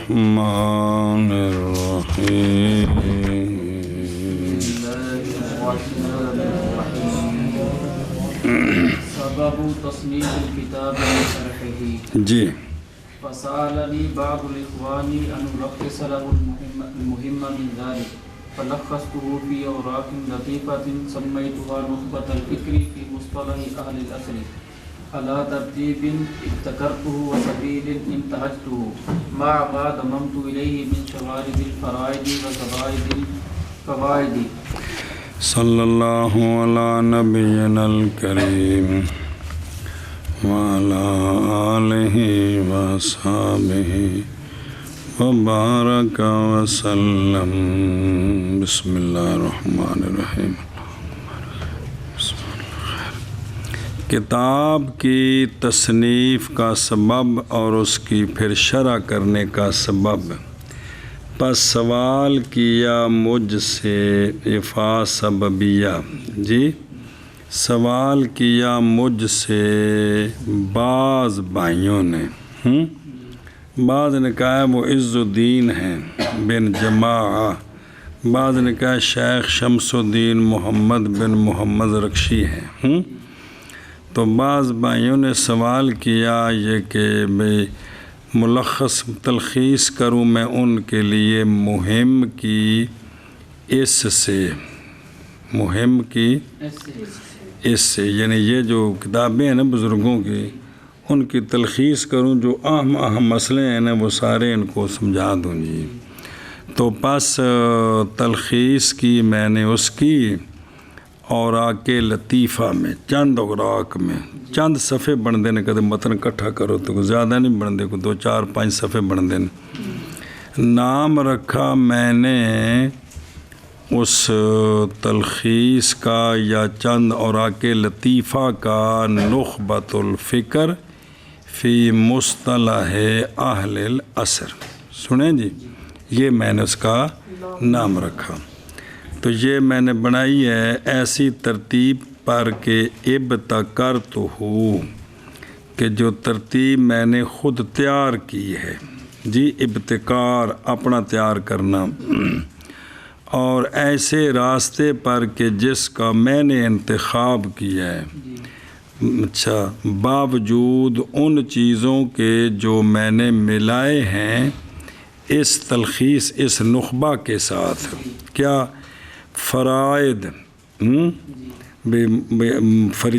الرحمن الرحیم سبب تصنیف الکتاب وشرحه جی فسألني بعض الإخوان أن ألخص له المهم من ذلك فلخصته في أوراق لطيفة سميتها نخبة الفكر في مصطلح أهل الأثر على ترتيب ابتكرته وسبيل انتهجته مع ما ضممت إليه من شوارد الفرائض وزوائد الفوائد صلی اللہ علی نبینا الکریم وعلی آلہ وصحبہ وبارک وسلم بسم اللہ الرحمن الرحیم کتاب کی تصنیف کا سبب اور اس کی پھر شرح کرنے کا سبب پس سوال کیا مجھ سے افا سببیہ جی سوال کیا مجھ سے بعض بھائیوں نے بعض نے کہا وہ عز الدین ہیں بن جماعہ بعض نے کہا شیخ شمس الدین محمد بن محمد رکشی ہیں تو بعض بھائیوں نے سوال کیا یہ کہ بھئی ملخص تلخیص کروں میں ان کے لیے مہم کی اس سے یعنی یہ جو کتابیں ہیں نا بزرگوں کی ان کی تلخیص کروں جو اہم مسئلے ہیں نا وہ سارے ان کو سمجھا دوں جی تو پس تلخیص کی میں نے اس کی اوراق لطیفہ میں چند اوراق میں چند صفحے بن دینے کہتے متن اکٹھا کرو تو زیادہ نہیں بن دے کو 2 4 5 صفحے بن دینے نام رکھا میں نے اس تلخیص کا یا چند اوراق لطیفہ کا نخبۃ الفکر فی مصطلح اہل العصر سنیں جی یہ میں نے اس کا نام رکھا تو یہ میں نے بنائی ہے ایسی ترتیب پر کہ ابتکرتہ کہ جو ترتیب میں نے خود تیار کی ہے جی ابتکار اپنا تیار کرنا اور ایسے راستے پر کہ جس کا میں نے انتخاب کیا ہے اچھا باوجود ان چیزوں کے جو میں نے ملائے ہیں اس تلخیص اس نخبہ کے ساتھ کیا فرائد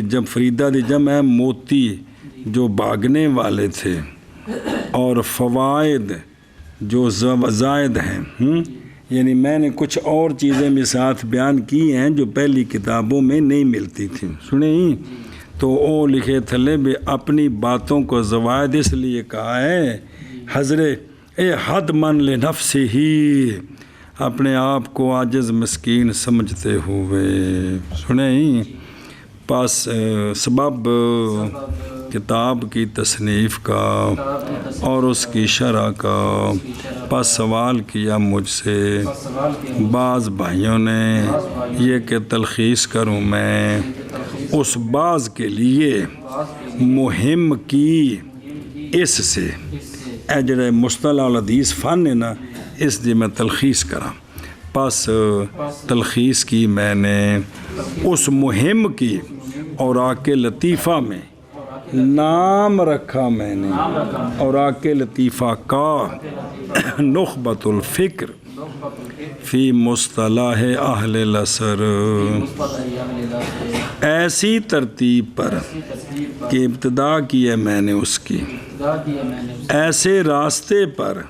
جب فریدہ دی جمع ہے موتی جو بھاگنے والے تھے اور فوائد جو زائد ہیں یعنی میں نے کچھ اور چیزیں بھی ساتھ بیان کی ہیں جو پہلی کتابوں میں نہیں ملتی تھیں سنیں تو وہ لکھے تھلے بھی اپنی باتوں کو زوائد اس لیے کہا ہے حضرت اے حد من لنفسہ ہی اپنے آپ کو عاجز مسکین سمجھتے ہوئے سنیں پس سبب کتاب کی تصنیف کا اور اس کی شرح کا پس سوال کیا مجھ سے بعض بھائیوں نے یہ کہ تلخیص کروں میں اس بعض کے لیے مہم کی اس سے اے جڑے مصطلح الحدیث فن ہے نا اس دی میں تلخیص کرا پس تلخیص کی میں نے اس مہم کی اوراق لطیفہ میں نام رکھا میں نے اوراق لطیفہ کا نخبۃ الفکر فی مصطلح اہل العصر ایسی ترتیب پر کہ ابتدا کی ہے میں نے اس کی ایسے راستے پر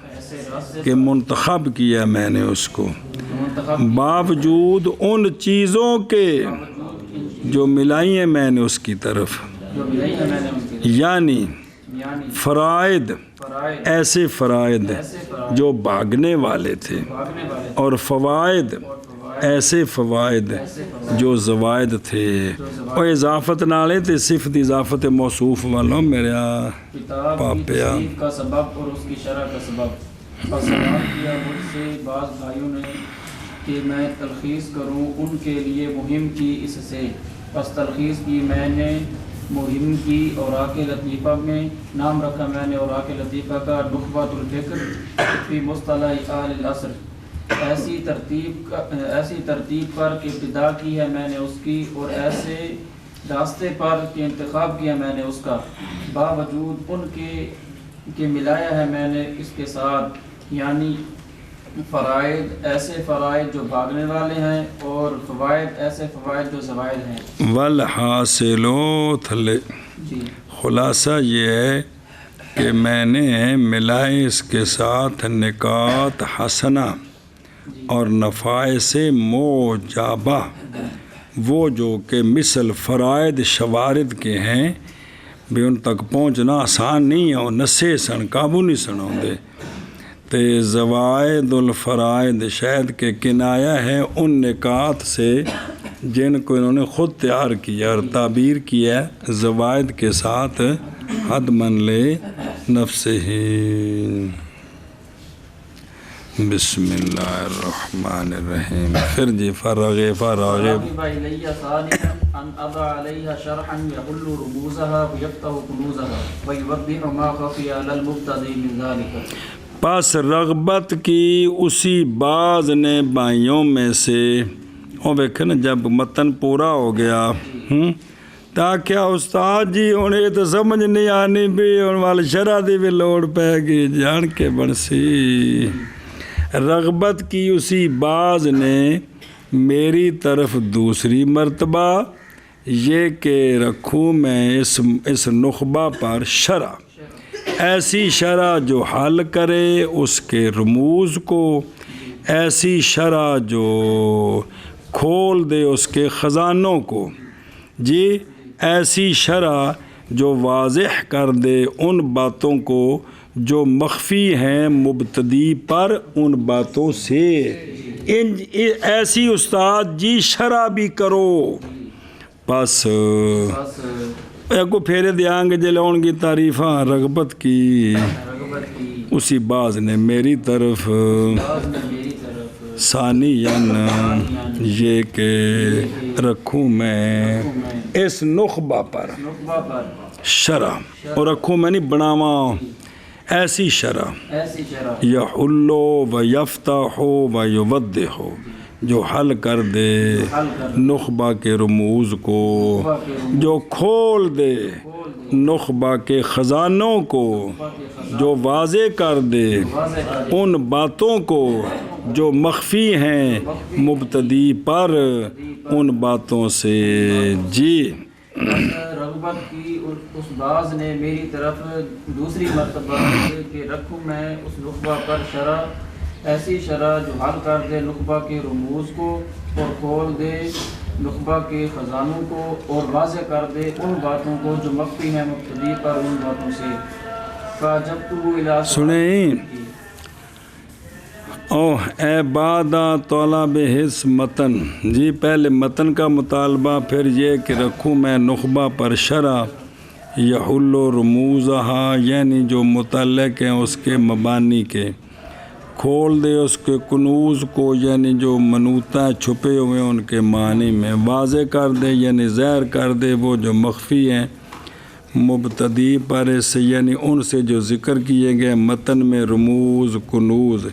کہ منتخب کیا میں نے اس کو باوجود ان چیزوں کے جو ملائی ہیں میں نے اس کی طرف یعنی فرائض ایسے فرائض جو بھاگنے والے تھے اور فوائد ایسے فوائد جو زوائد تھے اور اضافت نالے تھے صفت اضافت موصوف والوں میرے پاپیا کا سبب اور اس کی شرح کا سبب سوال کیا مجھ سے بعض بھائیوں نے کہ میں تلخیص کروں ان کے لیے مہم کی اس سے پس تلخیص کی میں نے مہم کی اوراق لطیفہ میں نام رکھا میں نے اوراق لطیفہ کا نخبۃ الفکر فی مصطلح اہل العصر. ایسی ترتیب پر کہ ابتدا کی ہے میں نے اس کی اور ایسے راستے پر کہ انتخاب کیا میں نے اس کا، باوجود ان کے ملایا ہے میں نے اس کے ساتھ، یعنی فرائض ایسے فرائض جو بھاگنے والے ہیں اور فوائد ایسے فوائد جو زوائد ہیں. والحاصل تھلے جی خلاصہ یہ ہے کہ میں نے ملائے اس کے ساتھ نکات حسنہ اور نفائس موجبہ، وہ جو کہ مثل فرائض شوارد کے ہیں بھی ان تک پہنچنا آسان نہیں ہے، اور نسے سن قابو نہیں سن ہوندے، تے زوائد الفرائض شاید کہ کنایا ہے ان نکات سے جن کو انہوں نے خود تیار کیا اور تعبیر کیا ہے زوائد کے ساتھ حد من لے نفسہ. بسم اللہ الرحمن الرحیم. پھر جی فراغ الیہ ثانیا ان اضع علیہ شرحا یحل رموزها ویفتح کنوزها ویوضح ما خفی علی المبتدی من ذلک. پس رغبت کی اسی بعض نے بائیوں میں سے، وہ دیکھیں نا جب متن پورا ہو گیا تاکہ استاد جی انہیں تو سمجھ نہیں آنی بھی ان وال شرح دی بھی لوڑ پہ گی جان کے بنسی. رغبت کی اسی بعض نے میری طرف دوسری مرتبہ یہ کہ رکھوں میں اس نخبہ پر شرح، ایسی شرح جو حل کرے اس کے رموز کو، ایسی شرح جو کھول دے اس کے خزانوں کو، جی ایسی شرح جو واضح کر دے ان باتوں کو جو مخفی ہیں مبتدی پر ان باتوں سے. ایسی استاد جی شرح بھی کرو. بس کو پھیرے دیاں گے جلون کی تعریفاں رغبت کی اسی بعض نے میری طرف ثانیاً یہ کہ رکھوں میں اس نخبہ پر شرح، اور رکھوں میں نہیں بناواں ایسی شرح یحل و یفتح و یوضح، جو حل کر دے نخبہ کے رموز کو، جو کھول دے نخبہ کے خزانوں کو، جو واضح کر دے ان باتوں کو جو مخفی ہیں مبتدی پر ان باتوں سے. جی رغبت کی اس بعض نے میری طرف دوسری مرتبہ کہ رکھوں میں اس نخبہ پر شرح، ایسی شرح جو حل کر دے نخبہ کے رموز کو اور کھول دے نخبہ کے خزانوں کو اور واضح کر دے ان باتوں کو جو مخفی ہیں مبتدی پر ان باتوں سے. سنیں اے بادہ طلب حس متن، جی پہلے متن کا مطالبہ، پھر یہ کہ رکھوں میں نخبہ پر شرح یحل رموزہا، یعنی جو متعلق ہیں اس کے مبانی کے، کھول دے اس کے کنوز کو، یعنی جو منوطہ چھپے ہوئے ان کے معنی میں، واضح کر دے یعنی ظاہر کر دے وہ جو مخفی ہیں مبتدی پر، سے یعنی ان سے جو ذکر کیے گئے متن میں رموز کنوز.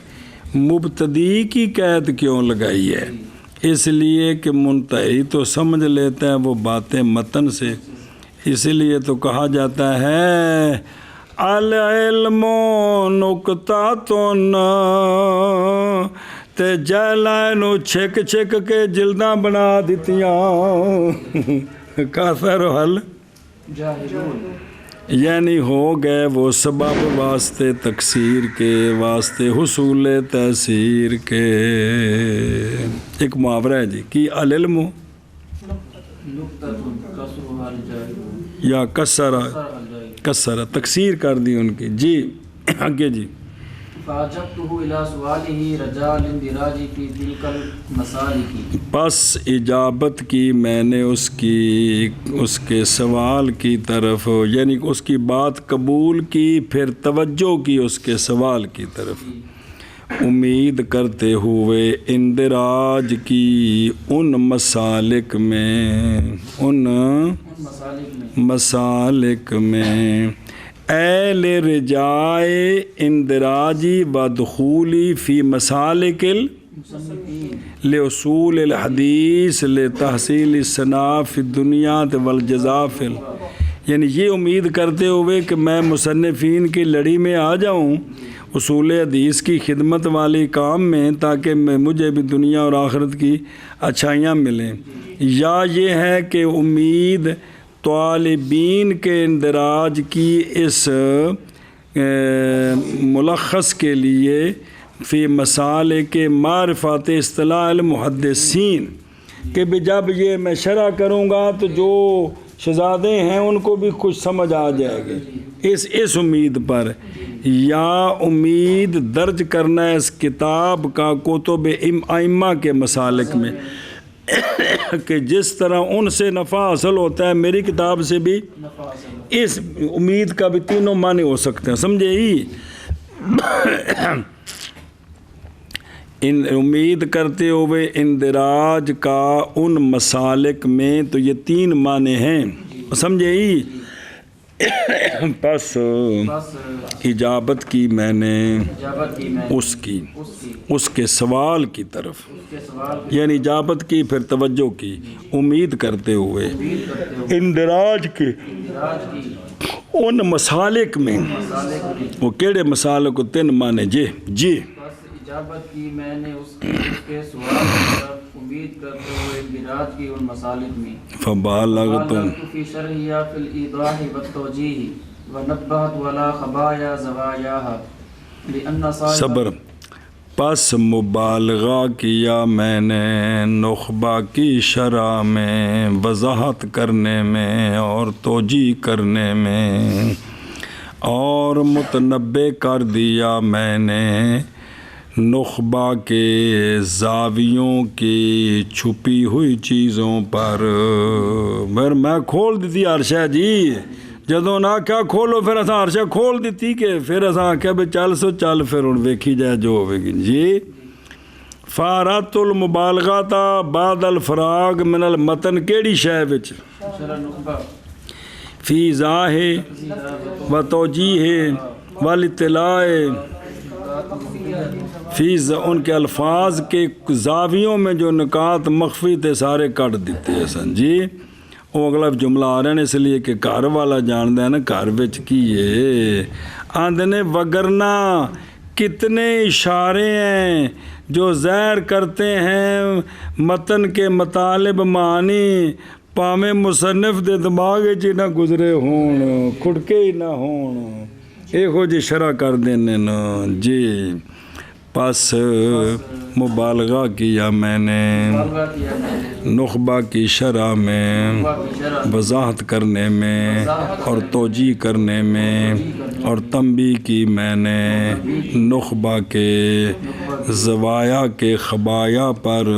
مبتدی کی قید کیوں لگائی ہے؟ اس لیے کہ منتہی تو سمجھ لیتا ہے وہ باتیں متن سے، اسی لیے تو کہا جاتا ہے العلم نکتاتن، تے جہلائنو چھک چھک کے جلداں بنا دیتیاں کاثر حل یعنی ہو گئے وہ سبب واسطے تکثیر کے، واسطے حصول تأثیر کے. ایک محاورہ ہے جی کہ العلم یا کسر تکثیر کر دی ان کی. جی آگے جی. پس اجابت کی میں نے اس کے سوال کی طرف، یعنی اس کی بات قبول کی، پھر توجہ کی اس کے سوال کی طرف. امید کرتے ہوئے اندراج کی ان مسالک میں مسالک میں اہل رجائے اندراجی و دخولی فی مسالک لأصول الحدیث لتحصیل الثناء فی الدنیا والجزاء فی یعنی یہ امید کرتے ہوئے کہ میں مصنفین کی لڑی میں آ جاؤں اصول حدیث کی خدمت والی کام میں، تاکہ مجھے بھی دنیا اور آخرت کی اچھائیاں ملیں، یا یہ ہے کہ امید طالبین کے اندراج کی اس ملخص کے لیے فی مسالک معرفت اصطلاح المحدثین کہ جب یہ میں شرح کروں گا تو جو شہزادے ہیں ان کو بھی کچھ سمجھ آ جائے گی اس امید پر، یا امید درج کرنا اس کتاب کا کتب ائمہ کے مسالک میں کہ جس طرح ان سے نفع حاصل ہوتا ہے میری کتاب سے بھی اس امید کا بھی تینوں معنی ہو سکتے ہیں، سمجھے ہی امید کرتے ہوئے اندراج کا ان مسالک میں، تو یہ تین معنی ہیں، سمجھے ہی پس اجابت کی میں نے اس کے سوال کی طرف، یعنی اجابت کی پھر توجہ کی، امید کرتے ہوئے اندراج کے ان مسالک میں، وہ کیڑے مسالک کو تین معنی جی اجابت کی میں نے اس کے سوال کی طرف امید کرتے ہوئے اندراج کی ان مسالک میں، فبالغتم فی شرحیہ فی الایضاح والتوجیہ ونبہت ولا خبایا زوایاہا لأن صبر، پس مبالغہ کیا میں نے نخبہ کی شرح میں، وضاحت کرنے میں اور توجیہ کرنے میں، اور متنبع کر دیا میں نے نخبہ کے زاویوں کی چھپی ہوئی چیزوں پر، میں کھول دیتی عرشہ جی، جدوں نہ کیا کھولو پھر اساں عرشہ کھول دیتی کہ پھر اساں آکھیا بھی چل سو چل پھر ہن ویکھی جائے جو ہوے گی جی۔ فارات المبالغہ تا بعد الفراغ من المتن کیڑی شے وچ؟ فی ضاہ و توجیہ والاطلاع فی ان کے الفاظ کے زاویوں میں جو نکات مخفی تھے سارے کٹ دیتے ہیں سن جی۔ وہ اگلا جملہ آ رہے ہیں اس لیے کہ گھر والا جان دے نا گھر وچ کی ہے آندے نے، وگرنہ کتنے اشارے ہیں جو ظاہر کرتے ہیں متن کے مطالب معنی، پاویں مصنف دے دماغ چ نہ گزرے ہون، کھڑکے ہی نہ ہون، ایہو جی شرح کر دینے نا جی۔ پس مبالغہ کیا میں نے نخبہ کی شرح میں، وضاحت کرنے میں اور توجیہ کرنے میں، اور تنبیہ کی میں نے نخبہ کے زوایا کے خبایا پر،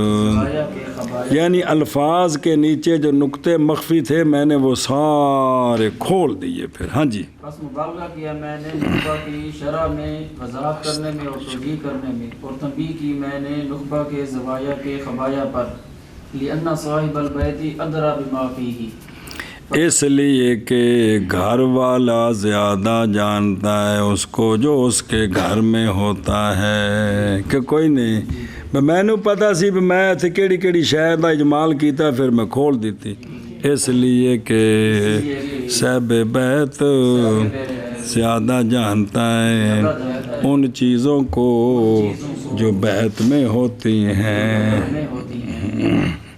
یعنی الفاظ کے نیچے جو نقطے مخفی تھے میں نے وہ سارے کھول دیے پھر۔ ہاں جی، بس مبالغہ کیا میں نے نخبہ کی شرح میں، وضاحت کرنے میں اور توجیہ کرنے میں، اور تنبیہ کی میں نے نخبہ کے زوایا کے خبایا پر، لأن صاحب البیت ادری بما فیہ، اس لیے کہ گھر والا زیادہ جانتا ہے اس کو جو اس کے گھر میں ہوتا ہے، کہ کوئی نہیں میں نے پتہ سی بھی میں اتنے کیڑی کیڑی شے دا اجمال کیتا پھر میں کھول دیتی، اس لیے کہ صاحب بیت زیادہ جانتا ہے ان چیزوں کو جو بیت میں ہوتی ہیں،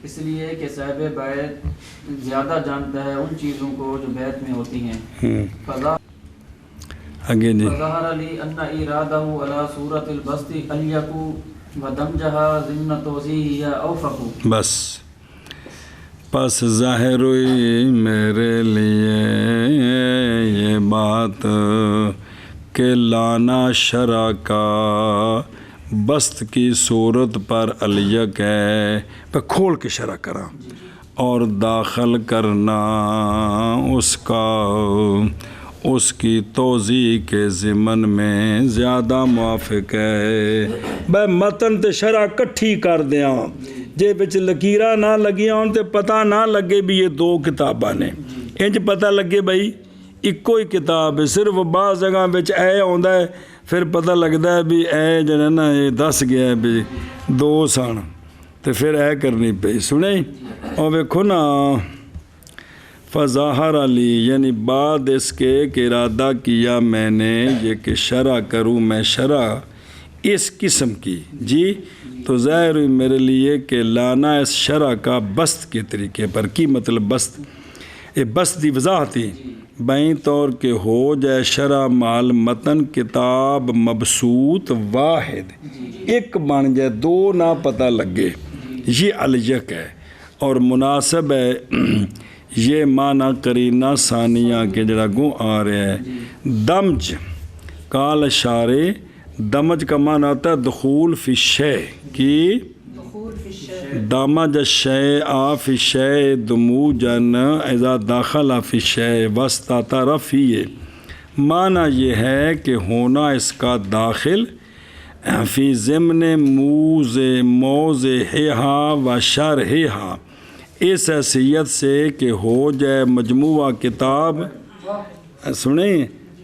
اس لیے کہ صاحب بیت زیادہ جانتا ہے ان چیزوں کو جو بیت میں ہوتی ہیں۔ آگے جی، فظہر لی ان ارادہ علی صورت البسط الیکو ودمجہا ضمن توضیح اوفق، بس پس ظاہر ہوئی میرے لیے یہ بات کہ لانا شرع کا بست کی صورت پر الیک ہے، میں کھول کے شرع کراں، اور داخل کرنا اس کا اس کی توضیح کے ضمن میں زیادہ موافق ہے۔ بے متن تے شرح کٹھی کر دیاں جے بچ لکیراں نہ لگیاں ہون تے پتہ نہ لگے بھی یہ دو کتاباں نے، انج پتہ لگے بھائی ایکو ہی کتاب ہے، صرف بعض جگہ بچ اے ہوندا ہے پھر پتہ لگدا ہے بھی اے جڑا نا یہ دس گیا ہے بھی دو سن تو پھر اے کرنی پئی۔ سنیں اور ویکھو نا فظاہر علی یعنی بعد اس کے کہ ارادہ کیا میں نے یہ کہ شرح کروں میں شرح اس قسم کی جی، تو ظاہر ہوئی میرے لیے کہ لانا اس شرح کا بست کے طریقے پر۔ کی مطلب بست؟ یہ بست دی وضاحت ہی بائیں طور کہ ہو جائے شرح مال متن کتاب مبسوط واحد، ایک بن جائے دو نہ پتہ لگے، یہ الیق ہے اور مناسب ہے۔ یہ معنی قرینہ ثانیہ کے جڑا گوں آ رہا ہے دمج کال اشارے، دمج کا معنی آتا ہے دخول فی الشیء کی دامج الشیء فی الشیء دموجن اذا داخل فی الشیء واستتر فیہ، معنی یہ ہے کہ ہونا اس کا داخل فی ضمن موضعہا و شرحہا، اس حیثیت سے کہ ہو جائے مجموعہ کتاب، سنیں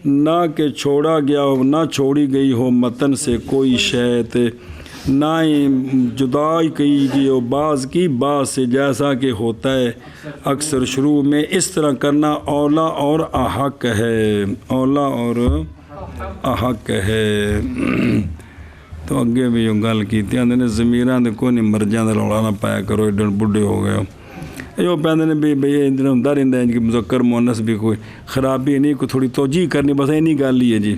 نہ کہ چھوڑا گیا ہو نہ چھوڑی گئی ہو متن سے کوئی شے، نہ ہی جدائی کی گئی ہو بعض کی بعض سے، جیسا کہ ہوتا ہے اکثر شروع میں۔ اس طرح کرنا اولا اور احق ہے، اولا اور احق ہے۔ تو اگے بھی یہ گل کیتی آندے نے ضمیراں دے کوئی نہیں مرجاں دا رولا نہ پایا کرو، ایڈے بڈھے ہو گئے ہو۔ یہ پہندے نے بھی بھئی اندر ہوندا رہندا ہے کہ مذکر مؤنث بھی کوئی خرابی نہیں، کوئی تھوڑی توجیہ کرنی، بس اینی گل ہی ہے جی۔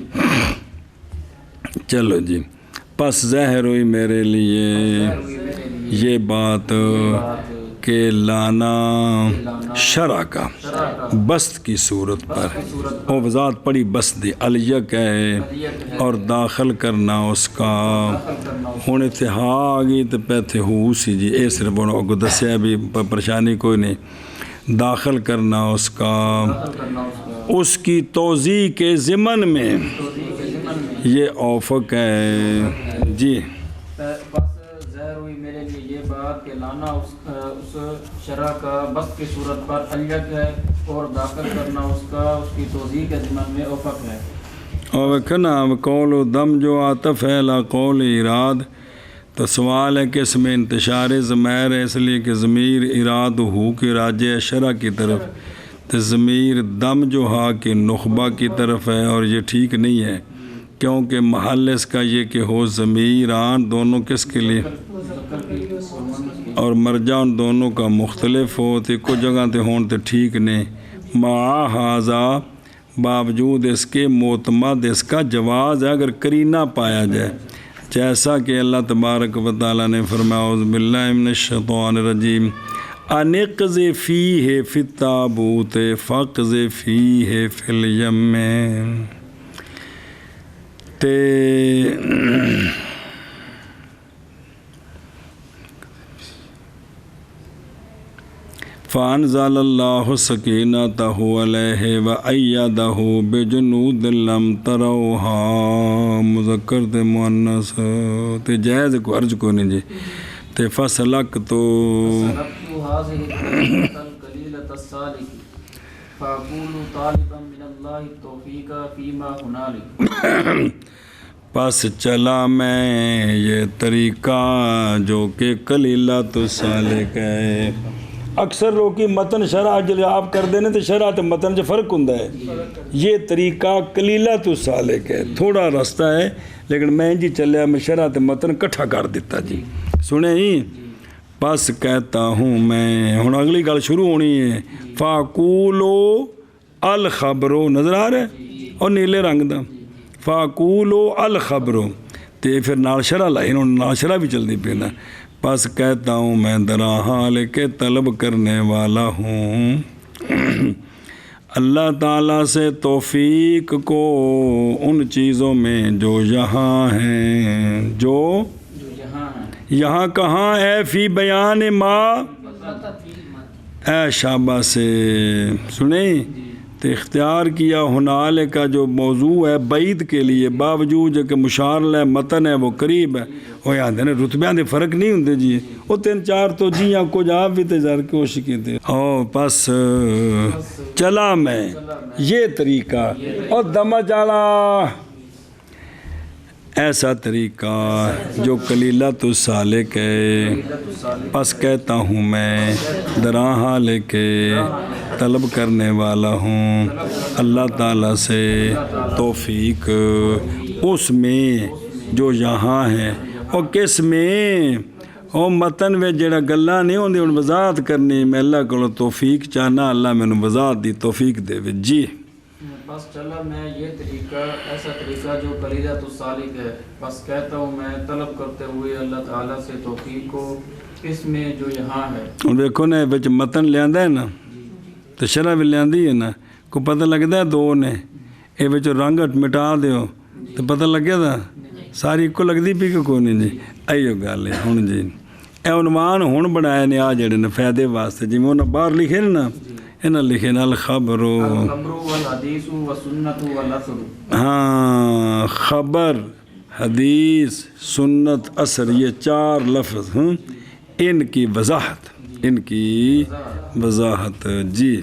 چلو جی، پس ظاہر ہوئی میرے لیے یہ بات کہ لانا شرح کا بست کی صورت پر، اور وضاحت پڑی بست دی الیق ہے اور داخل کرنا اس کا، ہوں اتنے ہاں آ گئی تو پیتھے ہو سی جی، اے صرف کو دسیا بھی پریشانی کوئی نہیں، داخل کرنا اس کا اس کی توضیح کے ضمن میں یہ اوفق ہے جی۔ ظاہر ہوئی میرے لیے یہ بات کہ لانا اس شرح کا بست کی صورت پر الیق ہے اور داخل کرنا اس کا اس کی توضیح کے ضمن میں اوفق ہے۔ اور وکھنا قول و دم جو عاطف ہے لا قول اراد، تو سوال ہے کہ اس میں انتشار ضمیر ہے، اس لیے کہ ضمیر اراد ہو کے راجع ہے شرح کی طرف، تو ضمیر دم جو ہا کہ نخبہ کی طرف ہے، اور یہ ٹھیک نہیں ہے کیونکہ محل اس کا یہ کہ ہو ضمیران دونوں کس کے لیے اور مرجان دونوں کا مختلف ہو، تو کچھ جگہ تے ہون تے ٹھیک نہیں۔ مع ھذا باوجود اس کے معتمد اس کا جواز ہے اگر قرینہ پایا جائے، جیسا کہ اللہ تبارک و تعالیٰ نے فرمایا اعوذ باللہ من الشیطان الرجیم انقذ فیہ فی التابوت فقذ فیہ فی الیم، فانزل اللہ سکینتہ علیہ وایدہ بجنود لم تروہا، مذکر تے مؤنث تے جائز کو عرض کو نہیں جی، تے فسلک تو پس چلا میں یہ طریقہ جو کہ کلیلۃ السالک ہے۔ اکثر لوگ کی متن شرح جلے آپ کر دینے تو شرح تے متن جو فرق ہوں ہے، یہ طریقہ کلیلۃ السالک ہے، تھوڑا رستہ ہے لیکن میں جی چلیا میں شرح تے متن کٹھا کر دیتا جی۔ سنیں ہی بس کہتا ہوں میں، ہوں اگلی گل شروع ہونی ہے، فاقولو الخبرو نظر آ رہا ہے اور نیلے رنگ دا، فاقولو الخبرو تے پھر نال شرح لائی، نال شرح بھی چلنی پینا، پس کہتا ہوں میں درا حال کے طلب کرنے والا ہوں اللہ تعالیٰ سے توفیق کو ان چیزوں میں جو یہاں ہیں، جو یہاں کہاں ہے، فی بیان ما اے شابہ سے سنیں تو اختیار کیا ہنال کا جو موضوع ہے بعید کے لیے، باوجود کہ مشار لے متن ہے وہ قریب ہے، وہ یاد ہے نا رتبیاں دے فرق نہیں ہوندے جی، وہ 3-4 تو جیاں کچھ آپ بھی تجار کوشش کی تھے او پس چلا میں یہ طریقہ اور دمہ چالا ایسا طریقہ جو کلیلۃ السالک ہے، پس کہتا ہوں میں دراہا لے کے طلب کرنے والا ہوں اللہ تعالیٰ سے توفیق اس میں جو یہاں ہے، اور کس میں او متن میں جڑا گلاں نہیں ہوندی ان وضاحت کرنی، میں اللہ کو توفیق چاہنا، اللہ میں وضاحت دی توفیق دے جی۔ بس چلا میں یہ طریقہ ایسا طریقہ جو کلیلۃ السالک ہے، بس کہتا ہوں میں طلب کرتے ہوئے اللہ تعالیٰ سے توفیق کو اس میں جو یہاں ہے۔ دیکھو نا بچ متن لیاندہ ہے نا تو شرح بھی لیاندی ہے نا، کو پتہ لگتا ہے دو نے یہ بچ رنگ مٹا دیو تو پتہ لگ گیا تھا ساری کو لگتی پی کہ کوئی نہیں جی، ایو گل ہے ہوں جی۔ اے عنوان ہوں بنائے نے آ جڑے نے فائدے واسطے، جی میں انہیں باہر لکھے نا انہیں لکھے نا الخبر والحدیث والسنت والاثر، ہاں خبر حدیث سنت اثر یہ 4 لفظ ہیں، ان کی وضاحت، ان کی وضاحت جی۔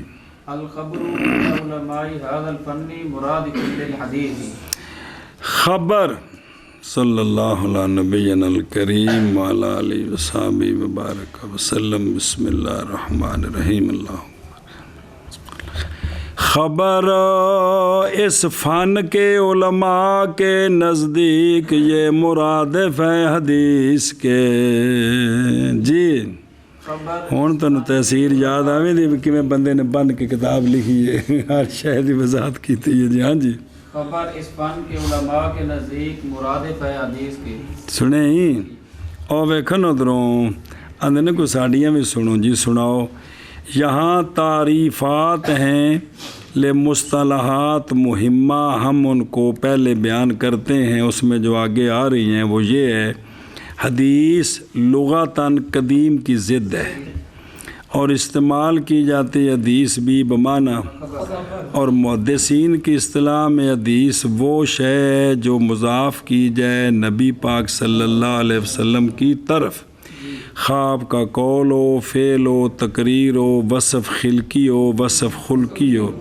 الخبر من علماء هذا الفن مراد كل الحديث، خبر صلی اللہ علیہ نبینا الکریم وعلی آلہ وصحبہ وبارک وسلم۔ بسم اللہ الرحمن الرحیم۔ اللہ خبر اس فن کے علماء کے نزدیک یہ مرادف ہے حدیث کے جی۔ ہوں تمہیں تحصیل یاد آوے دی کہ میں بندے نے بن کے کتاب لکھی ہے، ہر شے دی وضاحت کی تھی جی۔ ہاں جی، خبر اس فن کے علماء کے نزدیک مرادف ہے حدیث کے۔ سنے ہی اور ویکھن ادھروں اندر کو ساڑیاں بھی سنو جی، سناؤ۔ یہاں تعریفات ہیں لمصطلحات مہمہ، ہم ان کو پہلے بیان کرتے ہیں، اس میں جو آگے آ رہی ہیں وہ یہ ہے حدیث لغتاً قدیم کی ضد ہے اور استعمال کی جاتی حدیث بھی بمعنی، اور محدثین کی اصطلاح میں حدیث وہ شے جو مضاف کی جائے نبی پاک صلی اللہ علیہ وسلم کی طرف، خواب کا قول ہو، فعل ہو، تقریر ہو، وصف خلقی ہو، وصف خلقی ہو،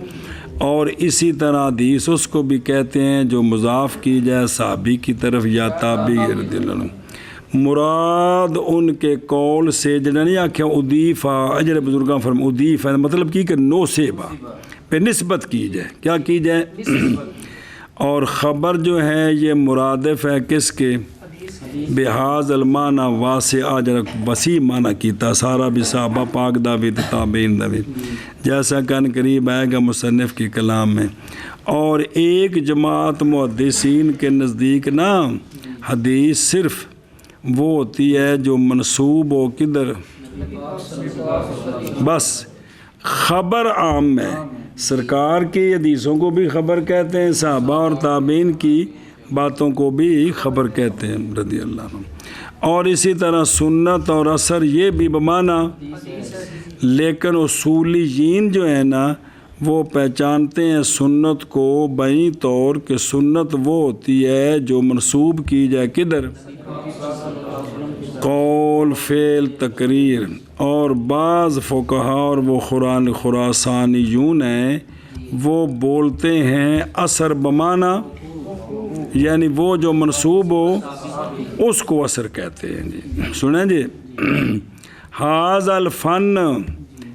اور اسی طرح حدیث اس کو بھی کہتے ہیں جو مضاف کی جائے صحابی کی طرف یا تابعی رضی اللہ عنہ۔ مراد ان کے قول سے جنہیں نہیں آکھیں ادیفہ، اجر بزرگاں فرم ادیفہ مطلب کی کہ نو سیبہ پہ نسبت کی جائے، کیا کی جائے؟ اور خبر جو ہے یہ مرادف ہے کس کے؟ بحاظ المعنی واسع، جرا وسیع معنی کیتا سارا بھی صحابہ پاک دا بھی تابعین دا بھی، جیسا کہ قریب آئے گا مصنف کی کلام میں۔ اور ایک جماعت محدثین کے نزدیک نا حدیث صرف وہ ہوتی ہے جو منسوب ہو کدھر، بس خبر عام ہے، سرکار کی حدیثوں کو بھی خبر کہتے ہیں، صحابہ اور تابعین کی باتوں کو بھی خبر کہتے ہیں رضی اللہ عنہ۔ اور اسی طرح سنت اور اثر یہ بھی بمعنی، لیکن اصولیین جو ہیں نا وہ پہچانتے ہیں سنت کو بئی طور کہ سنت وہ ہوتی ہے جو منسوب کی جائے کدھر، قول فعل تقریر۔ اور بعض فقہا اور وہ خراسانیون ہیں وہ بولتے ہیں اثر بمعنی، یعنی وہ جو منسوب ہو اس کو اثر کہتے ہیں جی۔ سنیں جی، حاض الفن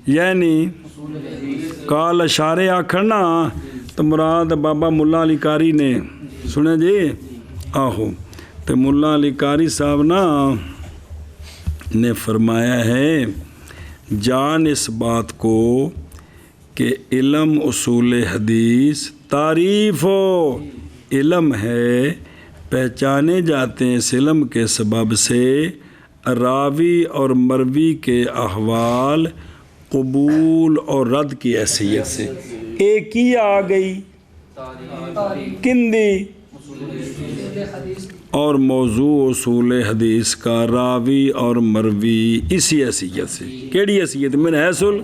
یعنی کال اشارے آکھنا تو مراد بابا ملا علی قاری نے، سنیں جی آہو، تو ملا علی قاری صاحب نا نے فرمایا ہے جان اس بات کو کہ علم اصول حدیث تعریف و علم ہے، پہچانے جاتے ہیں اس علم کے سبب سے راوی اور مروی کے احوال قبول اور رد کی حیثیت سے۔ ایک ہی آ گئی کندی اور موضوع اصول حدیث کا راوی اور مروی اسی حیثیت سے، کیڑی حیثیت میں حیثل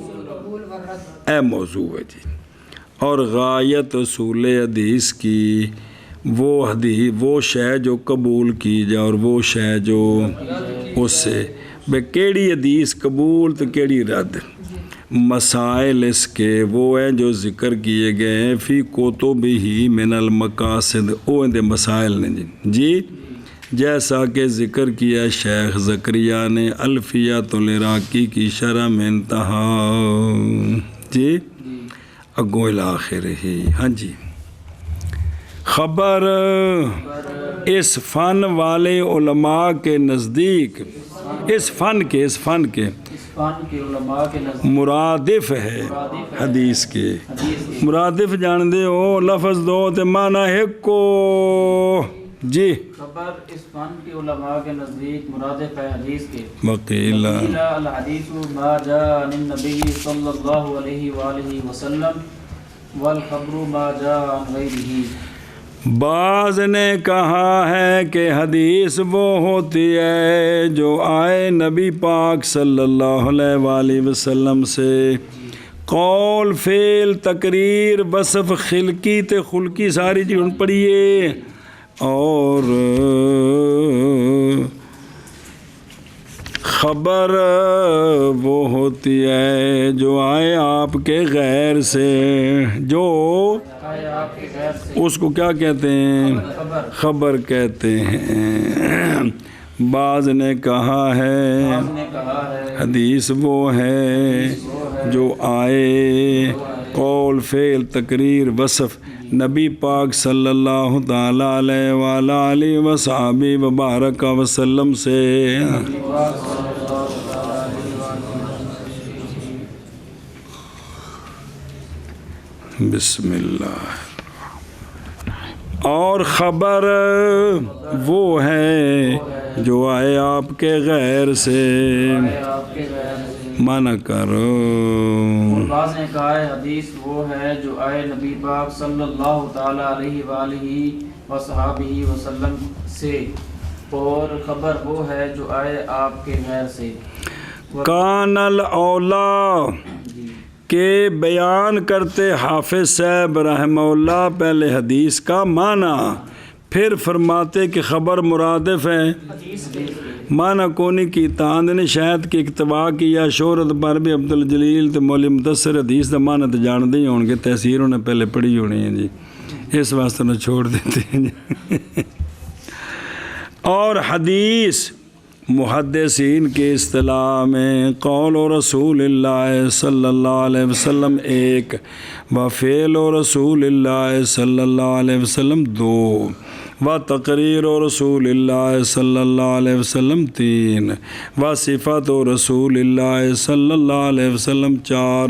اے موضوع ہے جی۔ اور غایت اصول حدیث کی وہ شے جو قبول کی جائے اور وہ شے جو اس سے بے کیڑی حدیث قبول تو کیڑی رد. مسائل اس کے وہ ہیں جو ذکر کیے گئے ہیں فی کتبہ من المقاصد، وہ اندے مسائل نے جی جیسا کہ ذکر کیا شیخ زکریا نے الفیۃ العراقی کی شرح میں انتہا جی اگوں الآخر ہی. ہاں جی خبر اس فن والے علماء کے نزدیک اس فن کے علماء کے نزدیک مرادف ہے حدیث کے. مرادف جان دے ہو لفظ دو تے معنی ایک کو جی. خبر اس فن کے علماء کے نزدیک مرادف ہے حدیث کے. وقیل الحدیث ما جاء عن النبی صلی اللہ علیہ وآلہ وسلم والخبر ما جاء عن غیرہ. بعض نے کہا ہے کہ حدیث وہ ہوتی ہے جو آئے نبی پاک صلی اللہ علیہ وآلہ وسلم سے قول فعل تقریر وصف خلقی تے خلقی ساری چیز ان پڑھیے. اور خبر وہ ہوتی ہے جو آئے آپ کے غیر سے، جو اس کو کیا کہتے ہیں خبر کہتے ہیں. بعض نے کہا ہے حدیث وہ ہے جو آئے قول فعل تقریر وصف نبی پاک صلی اللہ تعالیٰ علیہ وآلہ وصحبہ وبارک وسلم سے. بسم اللہ. اور خبر وہ ہے جو آئے آپ کے غیر سے منع کرو. بعض نے کہا ہے حدیث وہ ہے جو آئے نبی پاک صلی اللہ تعالیٰ علیہ وآلہ وصحبہ وسلم سے، اور خبر وہ ہے جو آئے آپ کے غیر سے. کان الاولا کہ بیان کرتے حافظ صاحب رحمہ اللہ پہلے حدیث کا معنی، پھر فرماتے کہ خبر مرادف ہے. معنی کونی کی تاند نے شاید کہ اکتبا کی یا شہرت پر بھی عبد الجلیل تے مولی متصر حدیث دا معنی تو جاندے ہی ہوں گے، تحصیر انہیں پہلے پڑھی ہونی ہے جی، اس واسطے انہیں چھوڑ دیتے ہیں جی. اور حدیث محدثین کے اصطلاح میں قول و رسول اللہ صلی اللہ علیہ وسلم ایک و فعل و رسول اللہ صلی اللہ علیہ وسلم دو و تقریر و رسول اللہ صلی اللہ علیہ وسلم تین و صفت و رسول اللہ صلی اللہ علیہ وسلم چار،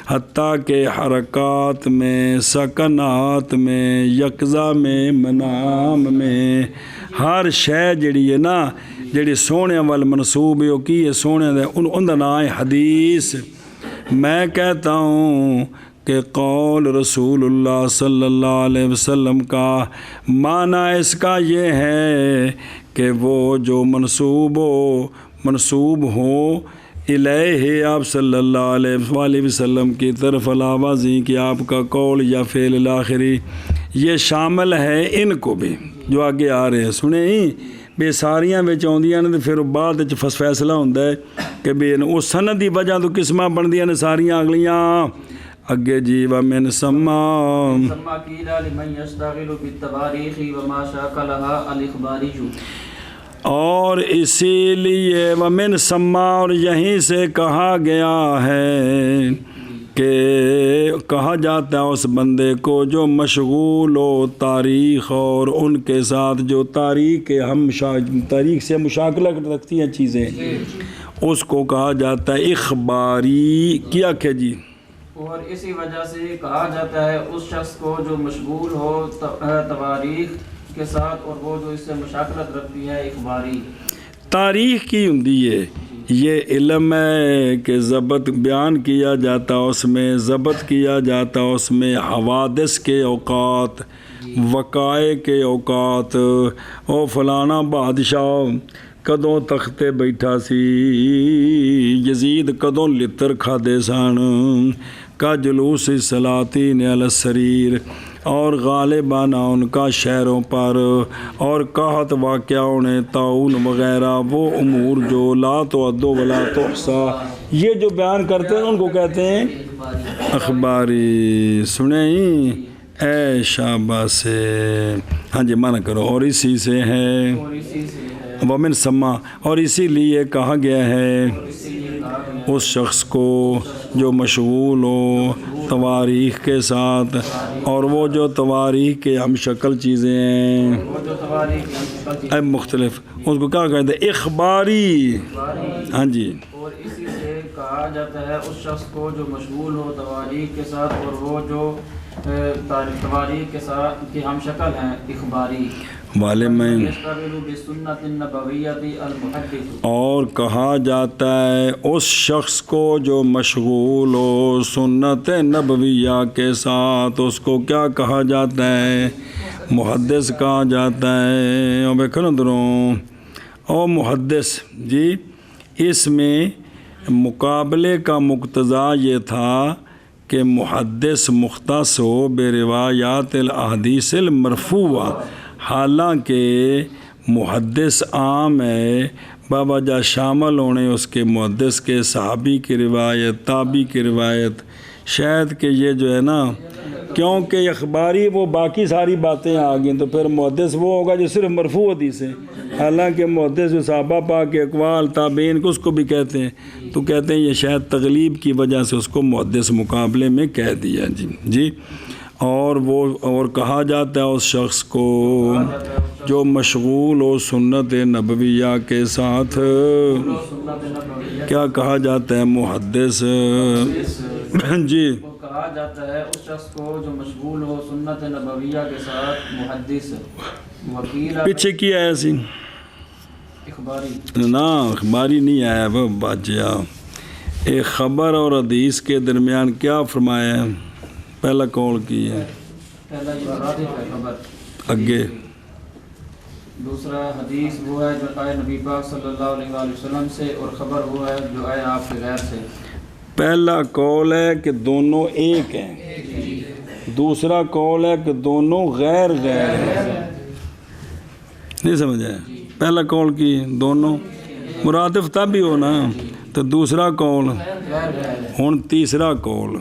حتیٰ کہ حرکات میں، سکنات میں، یقظہ میں، منام میں، ہر شے جڑی ہے نا جڑی سونے وال منسوب ہے وہ کی ہے سونے دے ان دا نام ہے حدیث. میں کہتا ہوں کہ قول رسول اللہ صلی اللہ علیہ وسلم کا معنی اس کا یہ ہے کہ وہ جو منسوب ہو الیہ آپ صلی اللہ علیہ وآلہ وسلم کی طرف علاوہ زی کہ آپ کا قول یا فعل الاخری، یہ شامل ہے ان کو بھی جو آگے آ رہے ہیں. سنیں ہی بے ساریاں بچ آندیاں نے پھر بعد فیصلہ ہوتا ہے کہ بے اس سند دی وجہ تو قسماں بندیاں نے ساریاں اگلیاں اگے جی. ومن سما قیل لمن یشتغل بالتواریخ وما شاکلها الاخباری. اور اسی لیے ومن سما اور یہیں سے کہا گیا ہے کہ کہا جاتا ہے اس بندے کو جو مشغول ہو تاریخ اور ان کے ساتھ جو تاریخ سے مشاکلت رکھتی ہیں چیزیں، اس کو کہا جاتا ہے اخباری. کیا کہ جی اور اسی وجہ سے کہا جاتا ہے اس شخص کو جو مشغول ہو تواریخ کے ساتھ اور وہ جو اس سے مشاکلت رکھتی ہے اخباری. تاریخ کی ہوندی ہے یہ علم ہے کہ ضبط بیان کیا جاتا اس میں، ضبط کیا جاتا اس میں حوادث کے اوقات، وقائع کے اوقات. او فلانا بادشاہ کدوں تختے بیٹھا سی، یزید کدوں لتر کھادے سن، کا جلوس سلاطین علی السریر، اور غالبانہ ان کا شہروں پر، اور قحط واقعوں نے، طاعون وغیرہ، وہ امور جو لا تعد ولا تحصیٰ، یہ جو بیان کرتے ہیں ان کو کہتے ہیں اخباری۔ سنیں اے شاباش سے، ہاں جی مانا کرو، اور اسی سے ہے ومن سما، اور اسی لیے کہا گیا ہے اس شخص کو جو مشغول ہو تواریخ کے ساتھ، اور وہ جو تواریخ کے ہم شکل چیزیں ہیں اے مختلف، اس کو کیا کہتے ہیں اخباری۔ ہاں جی، اور اسی سے کہا جاتا ہے اس شخص کو جو مشغول ہو تواریخ کے ساتھ، اور وہ جو تواریخ کے ساتھ کی ہم شکل ہیں اخباری والے میں، بسنت النبویۃ المحدث، اور کہا جاتا ہے اس شخص کو جو مشغول ہو سنت نبویہ کے ساتھ، اس کو کیا کہا جاتا ہے؟ محدث کہا جاتا ہے۔ اور بیکھنا دروں اور محدث جی، اس میں مقابلے کا مقتضا یہ تھا کہ محدث مختص ہو بے روایات الاحادیث المرفوعہ، حالانکہ محدث عام ہے باوجہ شامل ہونے اس کے محدث کے صحابی کی روایت، تابعی کی روایت، شاید کہ یہ جو ہے نا، کیونکہ اخباری وہ باقی ساری باتیں آ گئیں، تو پھر محدث وہ ہوگا جو صرف مرفوع حدیث ہے، حالانکہ محدث جو صحابہ پاک کے اقوال تابعین کو اس کو بھی کہتے ہیں، تو کہتے ہیں یہ شاید تغلیب کی وجہ سے اس کو محدث مقابلے میں کہہ دیا جی۔ اور کہا جاتا ہے اس شخص کو جو مشغول ہو سنت نبویہ کے ساتھ، کیا کہا جاتا ہے؟ محدث جی۔ کہا جاتا ہے اس شخص کو جو مشغول ہو سنت نبویہ کے ساتھ محدث۔ وکیل پیچھے کیا ہے ایسی اخباری نا، اخباری نہیں آیا وہ باجیا۔ ایک خبر اور حدیث کے درمیان کیا فرمایا ہے؟ پہلا قول کی ہے، پہلا یہ مرادف ہے خبر، اگے دوسرا حدیث وہ ہے جو آئے نبی پاک صلی اللہ علیہ وآلہ وسلم سے، اور خبر وہ ہے جو آئے آپ کے غیر سے۔ پہلا قول ہے کہ دونوں ایک ہیں، دوسرا قول ہے کہ دونوں غیر ہیں۔ نہیں سمجھا؟ پہلا قول کی دونوں مرادف تب ہی ہونا، تو دوسرا قول، ہن تیسرا قول،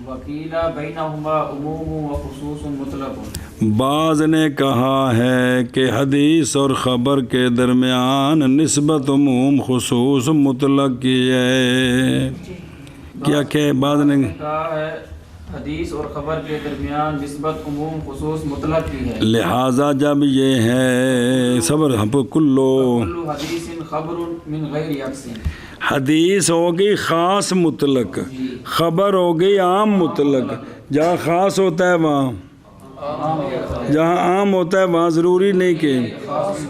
وکیلا بینہما عموم و خصوص مطلق۔ بعض نے کہا ہے کہ حدیث اور خبر کے درمیان نسبت عموم خصوص مطلق کی ہے۔ کیا کہ بعض نے کہا ہے حدیث اور خبر کے درمیان نسبت عموم خصوص مطلق کی ہے، لہٰذا جب یہ ہے صبر کلو حدیث خبر من غیر عکس، حدیث ہوگی خاص مطلق، خبر ہوگی عام مطلق، جہاں خاص ہوتا ہے وہاں، جہاں عام ہوتا ہے وہاں ضروری نہیں کہ،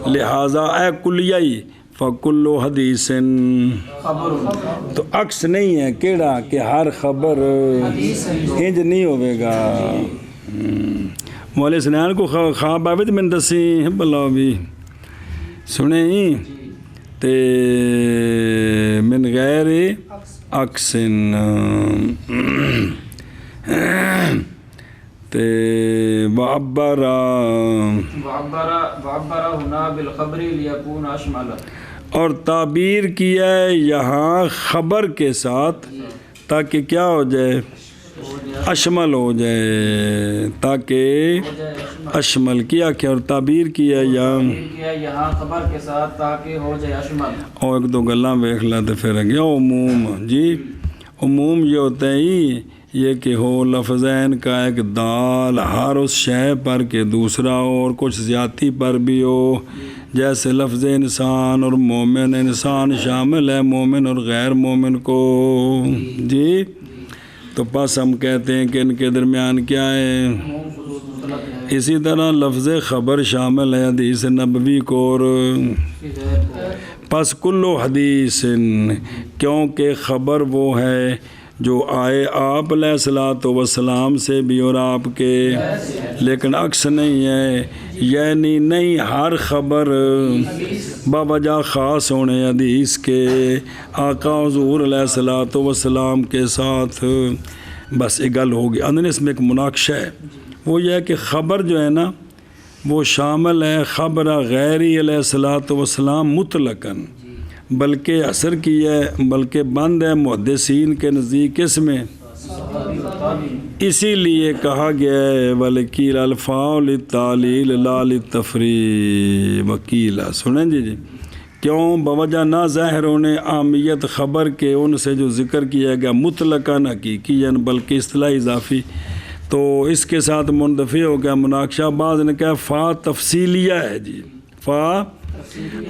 لہٰذا اے کلیائی فکلو حدیث، تو عکس نہیں ہے کیڑا کہ ہر خبر انج نہیں ہوئے گا۔ مولا سنان کو خواب آوے تو میں دسی بلا بھی سنیں تے من غیر عکس تے وعبر ہنا بالخبر لیکون اشمل، اور تعبیر کیا ہے یہاں خبر کے ساتھ تاکہ کیا ہو جائے؟ اشمل ہو جائے، تاکہ اشمل کیا کیا، اور تعبیر کیا یہاں خبر کے ساتھ تاکہ ہو جائے اشمل۔ اور ایک دو گلاں ویکھ لا تو پھر گیا عموم جی۔ عموم یہ ہوتا ہے یہ کہ ہو لفظین کا ایک دال ہر اس شے پر کہ دوسرا ہو، اور کچھ زیادتی پر بھی ہو، جیسے لفظ انسان اور مومن، انسان شامل ہے مومن اور غیر مومن کو جی۔ تو پس ہم کہتے ہیں کہ ان کے درمیان کیا ہے؟ اسی طرح لفظ خبر شامل ہے حدیث نبوی کو، اور پس کلو حدیث، کیونکہ خبر وہ ہے جو آئے آپ علیہ الصلوۃ والسلام سے بھی اور آپ کے، لیکن عکس نہیں ہے، یعنی نہیں ہر خبر باوجہ خاص ہونے حدیث کے آقا حضور علیہ الصلوۃ والسلام کے ساتھ بس یہ گل ہوگی. اندر اس میں ایک مناقشہ ہے, وہ یہ ہے کہ خبر جو ہے نا وہ شامل ہے خبر غیری علیہ الصلوۃ والسلام مطلقاً, بلکہ اثر کی ہے, بلکہ بند ہے محدثین کے نزدیک اس میں. اسی لیے کہا گیا ہے وَلِقِيلَ الْفَاءُ لِلتَّعْلِيلِ لَا لِلتَّفْرِيعِ وَقِيلَ. سنیں جی کیوں؟ بوجہ نہ ظاہر ہونے عامیت خبر کے ان سے جو ذکر کیا گیا مطلقاً حقیقیاً بلکہ اصطلاحی اضافی. تو اس کے ساتھ مندفع ہو گیا مناقشہ. بعض نے کہا فا تفصیلیہ ہے جی, فا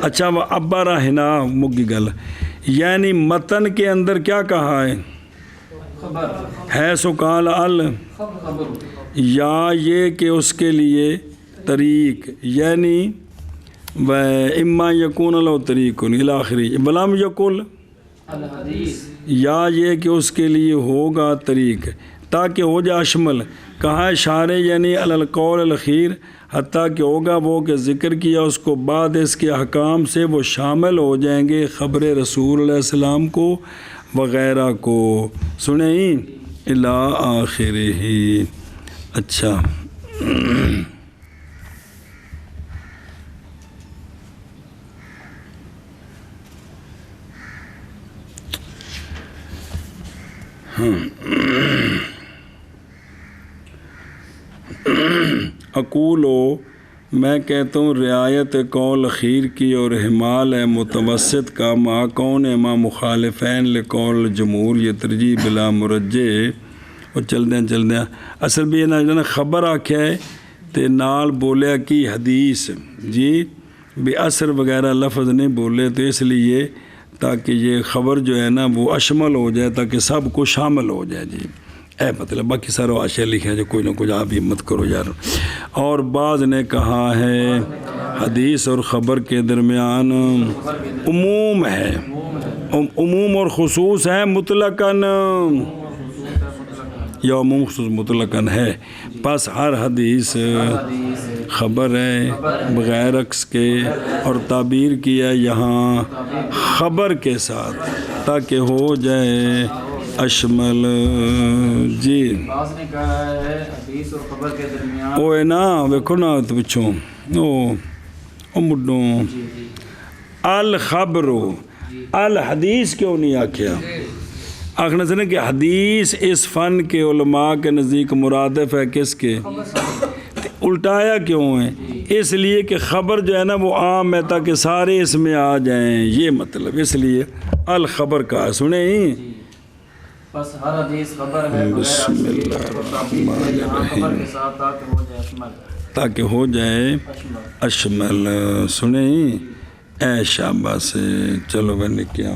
اچھا وہ ابرا ہنا مگی گل, یعنی متن کے اندر کیا کہا ہے ہے سکال ال, یا یہ کہ اس کے لیے طریق, یعنی اما یکون لو طریق الاخری بلام یقل, یا یہ کہ اس کے لیے ہوگا طریق تاکہ ہو جائے اشمل. کہا اشارے یعنی القول الاخیر, حتیٰ کہ ہوگا وہ کہ ذکر کیا اس کو بعد اس کے احکام سے وہ شامل ہو جائیں گے خبر رسول علیہ السلام کو وغیرہ کو. سنیں الی آخرہ. اچھا اقولو میں کہتا ہوں رعایت قول اخیر کی اور اہمال ہے متوسط کا مع کون ما مخالفین لقول جمہور, یہ ترجیح بلا مرجع. اور چل دیں اصل بھی یہ خبر آکھیا ہے تے نال بولیا کی حدیث جی بھی اثر وغیرہ لفظ نہیں بولے, تو اس لیے تاکہ یہ خبر جو ہے نا وہ اشمل ہو جائے, تاکہ سب کو شامل ہو جائے جی. اے مطلب باقی سارا اشیاء لکھے ہیں جو کوئی نہ کچھ آپ ہمت کرو یار. اور بعض نے کہا ہے حدیث اور خبر کے درمیان عموم ہے, عموم اور خصوص ہے مطلقاً, یا عموم خصوص مطلقاً ہے. پس ہر حدیث خبر ہے بغیر عکس کے, اور تعبیر کیا یہاں خبر کے ساتھ تاکہ ہو جائے اشمل. جی حدیث اور خبر کے درمیان وہ ہے نا ویکھو نا تو پچھوں او مڈوں الخبر الحدیث کیوں نہیں آکھیا؟ آخنا سے نا کہ حدیث اس فن کے علماء کے نزدیک مرادف ہے کس کے, الٹایا کیوں ہے؟ اس لیے کہ خبر جو ہے نا وہ عام ہے تاکہ سارے اس میں آ جائیں, یہ مطلب اس لیے الخبر کہا. سنیں بس ہر حدیث خبر ہے بسم اللہ الرحمن الرحیم تاکہ ہو جائے اشمل. سنیں اے شاباش, چلو بھائی کیا